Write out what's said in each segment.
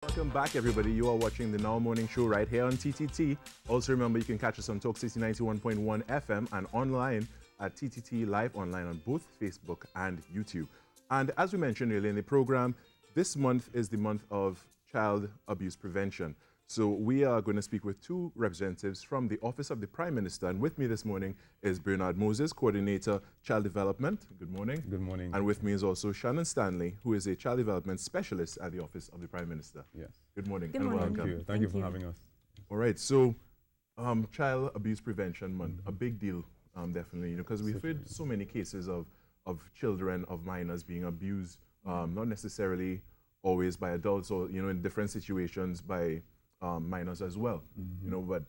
Welcome back, everybody. You are watching the Now Morning Show right here on TTT. Also, remember you can catch us on Talk City 91.1 FM and online at TTT Live Online on both Facebook and YouTube. And as we mentioned earlier in the program, this month is the month of child abuse prevention. So we are going to speak with two representatives from the Office of the Prime Minister. And with me this morning is Bernard Moses, Coordinator, Child Development. Good morning. Good morning. And with me is also Shannon Stanley, who is a Child Development Specialist at the Office of the Prime Minister. Yes. Good morning. Good morning. Welcome. Thank you for having us. All right. So Child Abuse Prevention Month, a big deal, definitely, because we've heard so many cases of children, of minors being abused, not necessarily always by adults or, in different situations by minors as well, but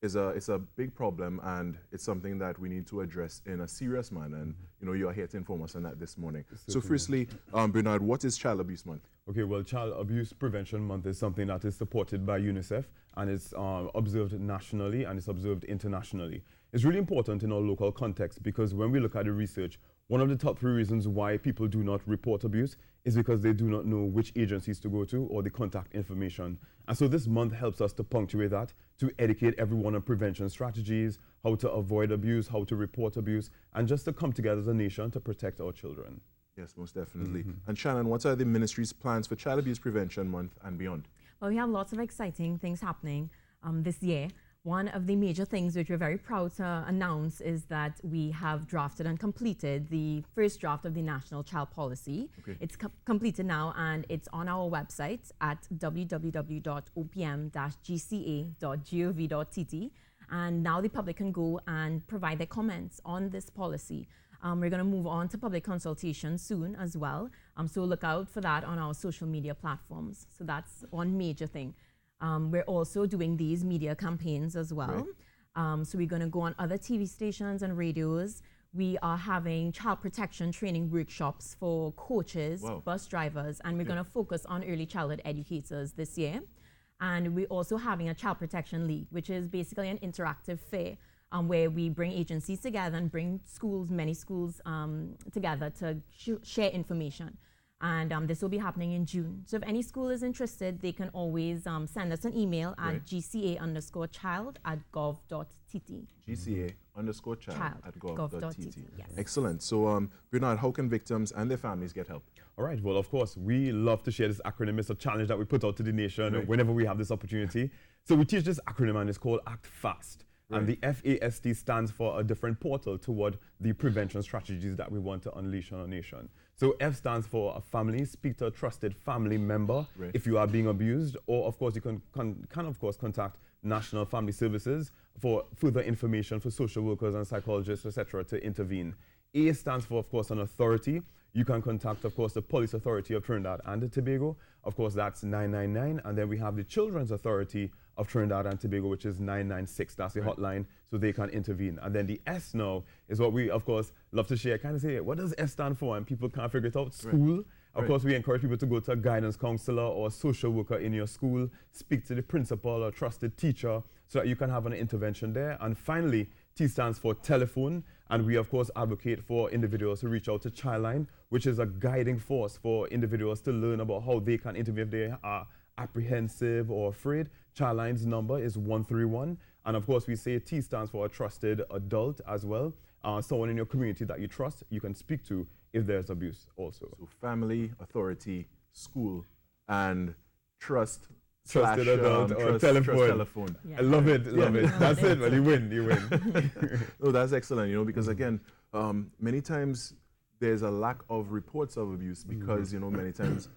it's a big problem, and it's something that we need to address in a serious manner. And you are here to inform us on that this morning. So firstly, Bernard, what is Child Abuse Month? Okay, well, Child Abuse Prevention Month is something that is supported by UNICEF, and it's observed nationally and it's observed internationally. It's really important in our local context because when we look at the research, one of the top 3 reasons why people do not report abuse is because they do not know which agencies to go to or the contact information. And so this month helps us to punctuate that, to educate everyone on prevention strategies, how to avoid abuse, how to report abuse, and just to come together as a nation to protect our children. Yes, most definitely. And Shannon, what are the ministry's plans for Child Abuse Prevention Month and beyond? Well, we have lots of exciting things happening this year. One of the major things which we're very proud to announce is that we have drafted and completed the first draft of the National Child Policy. Okay. It's completed now, and it's on our website at www.opm-gca.gov.tt. And now the public can go and provide their comments on this policy. We're going to move on to public consultation soon as well. So look out for that on our social media platforms. So that's one major thing. We're also doing these media campaigns as well. Right. So we're going to go on other TV stations and radios. We are having child protection training workshops for coaches, bus drivers, and we're going to focus on early childhood educators this year. And we're also having a Child Protection League, which is basically an interactive fair where we bring agencies together and bring schools, many schools together to share information. And this will be happening in June. So if any school is interested, they can always send us an email at gca_child@gov.tt. gca_child@gov.tt. Yes. Excellent. So, Bernard, how can victims and their families get help? All right, well, of course, we love to share this acronym. It's a challenge that we put out to the nation whenever we have this opportunity. So we teach this acronym, and it's called Act Fast. And the FAST stands for a different portal toward the prevention strategies that we want to unleash on our nation. So F stands for a family. Speak to a trusted family member if you are being abused, or of course you can of course contact National Family Services for further information for social workers and psychologists, etc., to intervene. A stands for, of course, an authority. You can contact, of course, the Police Authority of Trinidad and Tobago. Of course, that's 999. And then we have the Children's Authority of Trinidad and Tobago, which is 996. That's the hotline, so they can intervene. And then the S now is what we, of course, love to share. Kind of say, what does S stand for? And people can't figure it out. School. Of course, we encourage people to go to a guidance counselor or a social worker in your school, speak to the principal or trusted teacher so that you can have an intervention there. And finally, T stands for telephone, and we of course advocate for individuals to reach out to Childline, which is a guiding force for individuals to learn about how they can intervene if they are apprehensive or afraid. Childline's number is 131, and of course we say T stands for a trusted adult as well, someone in your community that you trust, you can speak to if there's abuse also. So family, authority, school, and trusted adult or telephone. Yeah. I love it, love it. That's it, man. You win. No, that's excellent, because again, many times there's a lack of reports of abuse because, many times,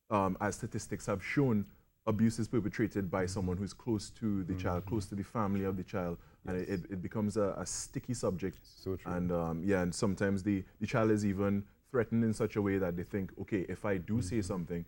as statistics have shown, abuse is perpetrated by someone who's close to the child, close to the family of the child, and it becomes a sticky subject. So true. And and sometimes the child is even threatened in such a way that they think, okay, if I do say something,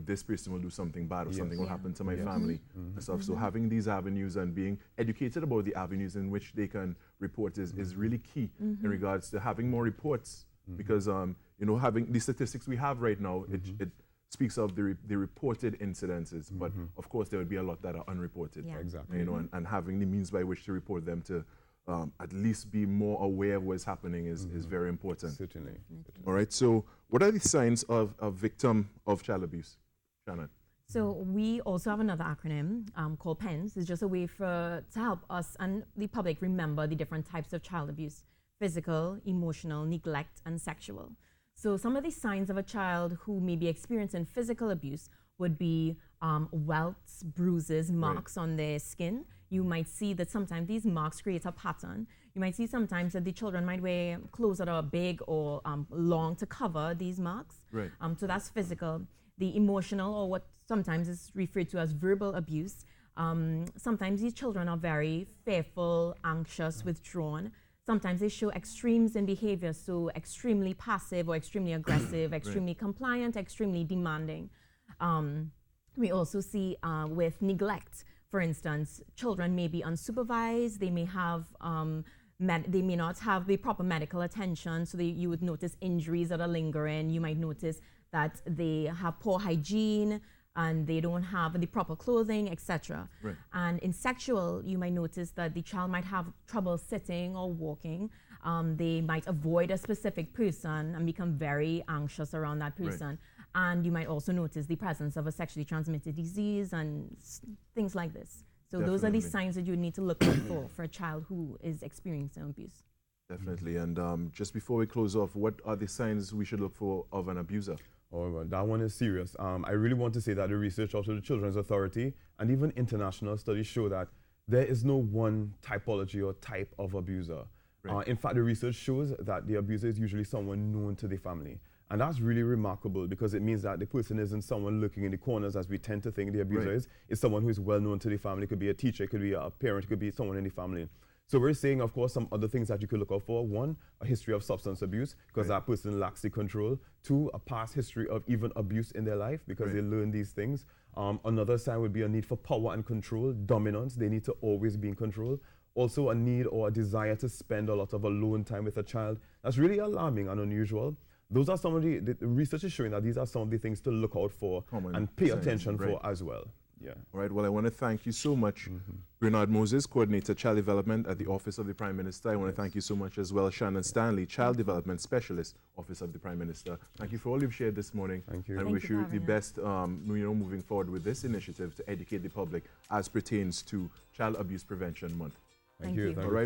this person will do something bad or something will happen to my family and stuff. So having these avenues and being educated about the avenues in which they can report is really key in regards to having more reports because, having the statistics we have right now, it speaks of the reported incidences, but of course there would be a lot that are unreported. Yeah. Exactly. And having the means by which to report them to at least be more aware of what's happening is very important. Certainly. All right, so what are the signs of a victim of child abuse, Shannon? So we also have another acronym called PENS. It's just a way to help us and the public remember the different types of child abuse: physical, emotional, neglect, and sexual. So some of the signs of a child who may be experiencing physical abuse would be welts, bruises, marks on their skin. You might see that sometimes these marks create a pattern. You might see sometimes that the children might wear clothes that are big or long to cover these marks. Right. So that's physical. The emotional, or what sometimes is referred to as verbal abuse. Sometimes these children are very fearful, anxious, withdrawn. Sometimes they show extremes in behavior, so extremely passive or extremely aggressive, extremely compliant, extremely demanding. We also see with neglect, for instance, children may be unsupervised, they may have they may not have the proper medical attention, so you would notice injuries that are lingering. You might notice that they have poor hygiene and they don't have the proper clothing, etc. Right. And in sexual, you might notice that the child might have trouble sitting or walking. They might avoid a specific person and become very anxious around that person. Right. And you might also notice the presence of a sexually transmitted disease and things like this. So those are the signs that you need to look out for a child who is experiencing abuse. Definitely. And just before we close off, what are the signs we should look for of an abuser? Oh, well, that one is serious. I really want to say that the research of the Children's Authority and even international studies show that there is no one typology or type of abuser. Right. In fact, the research shows that the abuser is usually someone known to the family. And that's really remarkable because it means that the person isn't someone looking in the corners as we tend to think the abuser is. It's someone who is well known to the family. It could be a teacher, it could be a parent, it could be someone in the family. So we're saying, of course, some other things that you could look out for. One, a history of substance abuse, because that person lacks the control. Two, a past history of even abuse in their life, because they learn these things. Another sign would be a need for power and control, dominance. They need to always be in control. Also a need or a desire to spend a lot of alone time with a child. That's really alarming and unusual. Those are some of the research is showing that these are some of the things to look out for and pay attention for as well. Yeah. All right. Well, I want to thank you so much, Bernard Moses, Coordinator Child Development at the Office of the Prime Minister. I want to thank you so much as well, Shannon Stanley, Child Development Specialist, Office of the Prime Minister. Thank you for all you've shared this morning. Thank you. And wish you the best, moving forward with this initiative to educate the public as pertains to Child Abuse Prevention Month. Thank you. All right.